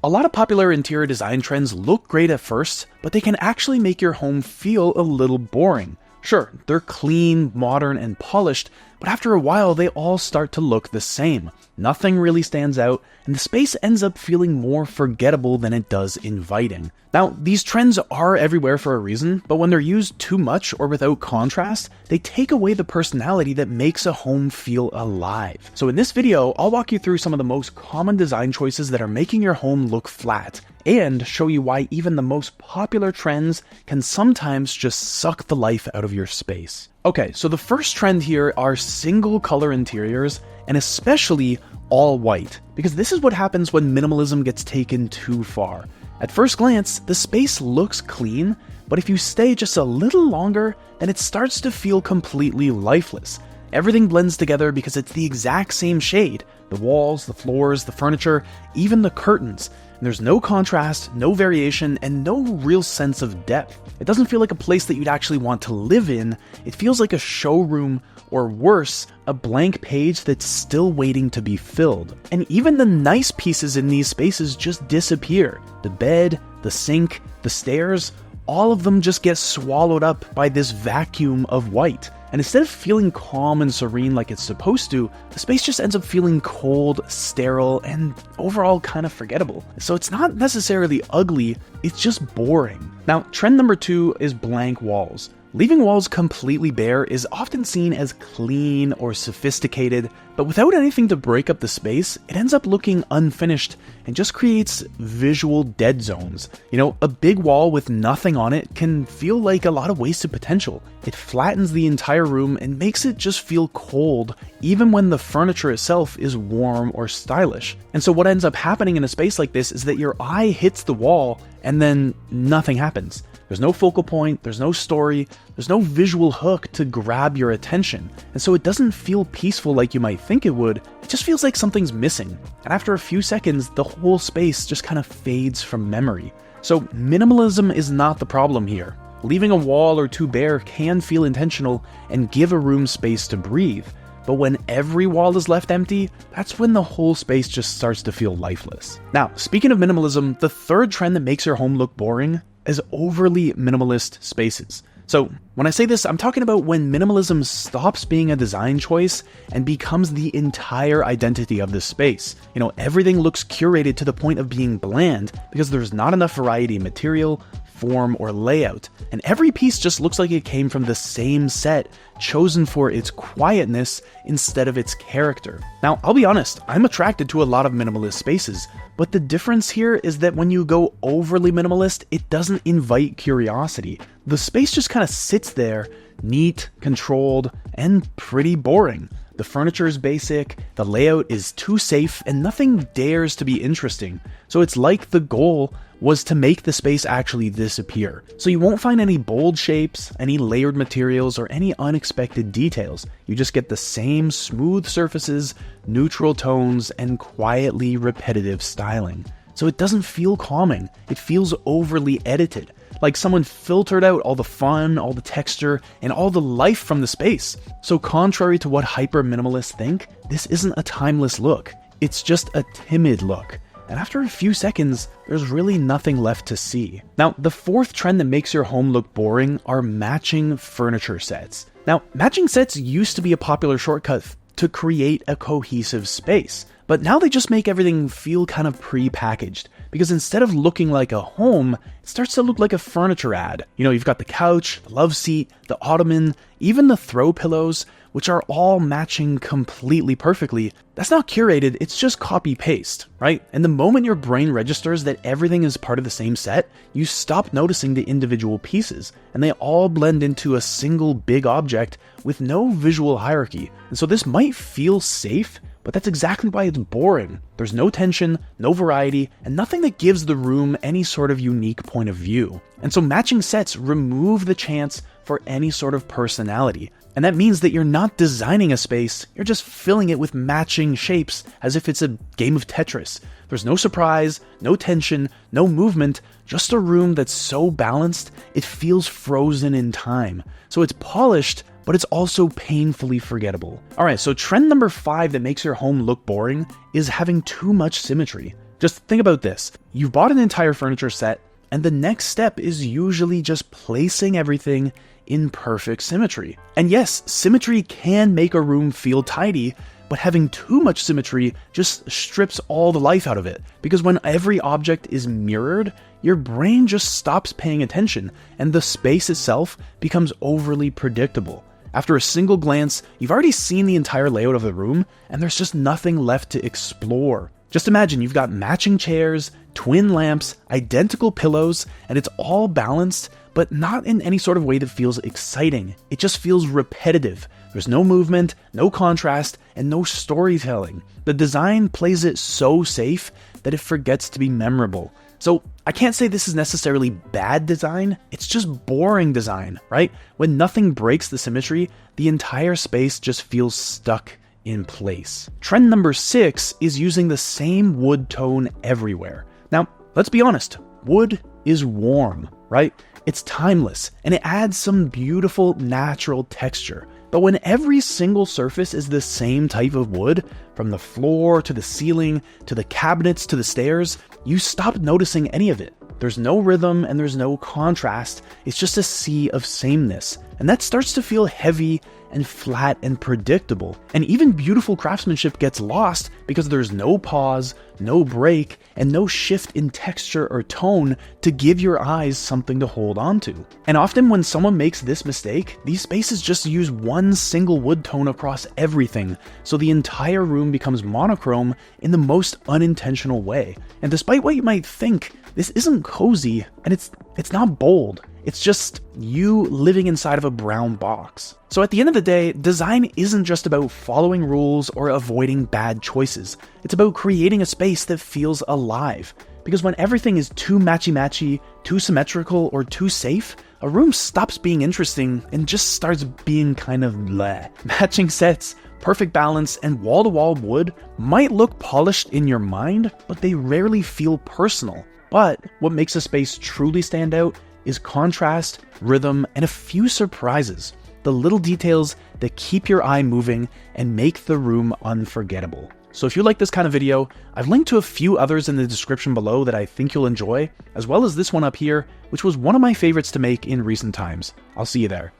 a lot of popular interior design trends look great at first, but they can actually make your home feel a little boring. Sure, they're clean, modern, and polished, but after a while they all start to look the same. Nothing really stands out, and the space ends up feeling more forgettable than it does inviting. Now, these trends are everywhere for a reason, but when they're used too much or without contrast, they take away the personality that makes a home feel alive. So in this video, I'll walk you through some of the most common design choices that are making your home look flat, and show you why even the most popular trends can sometimes just suck the life out of your space. Okay, so the first trend here are single color interiors, and especially all white, because this is what happens when minimalism gets taken too far. At first glance, the space looks clean, but if you stay just a little longer, then it starts to feel completely lifeless. Everything blends together because it's the exact same shade. The walls, the floors, the furniture, even the curtains. And there's no contrast, no variation, and no real sense of depth. It doesn't feel like a place that you'd actually want to live in. It feels like a showroom, or worse, a blank page that's still waiting to be filled. And even the nice pieces in these spaces just disappear. The bed, the sink, the stairs, all of them just get swallowed up by this vacuum of white. And instead of feeling calm and serene like it's supposed to, the space just ends up feeling cold, sterile, and overall kind of forgettable. So it's not necessarily ugly, it's just boring. Now, trend number 2 is blank walls. Leaving walls completely bare is often seen as clean or sophisticated, but without anything to break up the space, it ends up looking unfinished and just creates visual dead zones. You know, a big wall with nothing on it can feel like a lot of wasted potential. It flattens the entire room and makes it just feel cold, even when the furniture itself is warm or stylish. And so what ends up happening in a space like this is that your eye hits the wall and then nothing happens. There's no focal point, there's no story, there's no visual hook to grab your attention. And so it doesn't feel peaceful like you might think it would, it just feels like something's missing. And after a few seconds, the whole space just kind of fades from memory. So minimalism is not the problem here. Leaving a wall or two bare can feel intentional and give a room space to breathe. But when every wall is left empty, that's when the whole space just starts to feel lifeless. Now, speaking of minimalism, the third trend that makes your home look boring is overly minimalist spaces. So when I say this, I'm talking about when minimalism stops being a design choice and becomes the entire identity of the space. You know, everything looks curated to the point of being bland because there's not enough variety in material, form, or layout. And every piece just looks like it came from the same set, chosen for its quietness instead of its character. Now, I'll be honest, I'm attracted to a lot of minimalist spaces, but the difference here is that when you go overly minimalist, it doesn't invite curiosity. The space just kind of sits there, neat, controlled, and pretty boring. The furniture is basic, the layout is too safe, and nothing dares to be interesting. So it's like the goal was to make the space actually disappear. So you won't find any bold shapes, any layered materials, or any unexpected details. You just get the same smooth surfaces, neutral tones, and quietly repetitive styling. So it doesn't feel calming, it feels overly edited. Like someone filtered out all the fun, all the texture, and all the life from the space. So contrary to what hyper-minimalists think, this isn't a timeless look. It's just a timid look. And after a few seconds, there's really nothing left to see. Now, the fourth trend that makes your home look boring are matching furniture sets. Now, matching sets used to be a popular shortcut to create a cohesive space, but now they just make everything feel kind of pre-packaged, because instead of looking like a home, it starts to look like a furniture ad. You know, you've got the couch, the love seat, the ottoman, even the throw pillows, which are all matching completely perfectly. That's not curated, it's just copy-paste, right? And the moment your brain registers that everything is part of the same set, you stop noticing the individual pieces, and they all blend into a single big object with no visual hierarchy. And so this might feel safe, but that's exactly why it's boring. There's no tension, no variety, and nothing that gives the room any sort of unique point of view. And so matching sets remove the chance for any sort of personality. And that means that you're not designing a space, you're just filling it with matching shapes as if it's a game of Tetris. There's no surprise, no tension, no movement, just a room that's so balanced, it feels frozen in time. So it's polished, but it's also painfully forgettable. Alright, so trend number 5 that makes your home look boring is having too much symmetry. Just think about this. You've bought an entire furniture set, and the next step is usually just placing everything in perfect symmetry. And yes, symmetry can make a room feel tidy, but having too much symmetry just strips all the life out of it. Because when every object is mirrored, your brain just stops paying attention, and the space itself becomes overly predictable. After a single glance, you've already seen the entire layout of the room, and there's just nothing left to explore. Just imagine you've got matching chairs, twin lamps, identical pillows, and it's all balanced, but not in any sort of way that feels exciting. It just feels repetitive. There's no movement, no contrast, and no storytelling. The design plays it so safe that it forgets to be memorable. So I can't say this is necessarily bad design, it's just boring design, right? When nothing breaks the symmetry, the entire space just feels stuck in place. Trend number 6 is using the same wood tone everywhere. Now, let's be honest, wood is warm, right? It's timeless, and it adds some beautiful natural texture. But when every single surface is the same type of wood, from the floor to the ceiling to the cabinets to the stairs, you stop noticing any of it. There's no rhythm and there's no contrast. It's just a sea of sameness. And that starts to feel heavy and flat and predictable. And even beautiful craftsmanship gets lost because there's no pause, no break, and no shift in texture or tone to give your eyes something to hold on to. And often when someone makes this mistake, these spaces just use one single wood tone across everything, so the entire room becomes monochrome in the most unintentional way. And despite what you might think, this isn't cozy, and it's not bold. It's just you living inside of a brown box. So at the end of the day, design isn't just about following rules or avoiding bad choices. It's about creating a space that feels alive. Because when everything is too matchy-matchy, too symmetrical, or too safe, a room stops being interesting and just starts being kind of bleh. Matching sets, perfect balance, and wall-to-wall wood might look polished in your mind, but they rarely feel personal. But what makes a space truly stand out is contrast, rhythm, and a few surprises. The little details that keep your eye moving and make the room unforgettable. So if you like this kind of video, I've linked to a few others in the description below that I think you'll enjoy, as well as this one up here, which was one of my favorites to make in recent times. I'll see you there.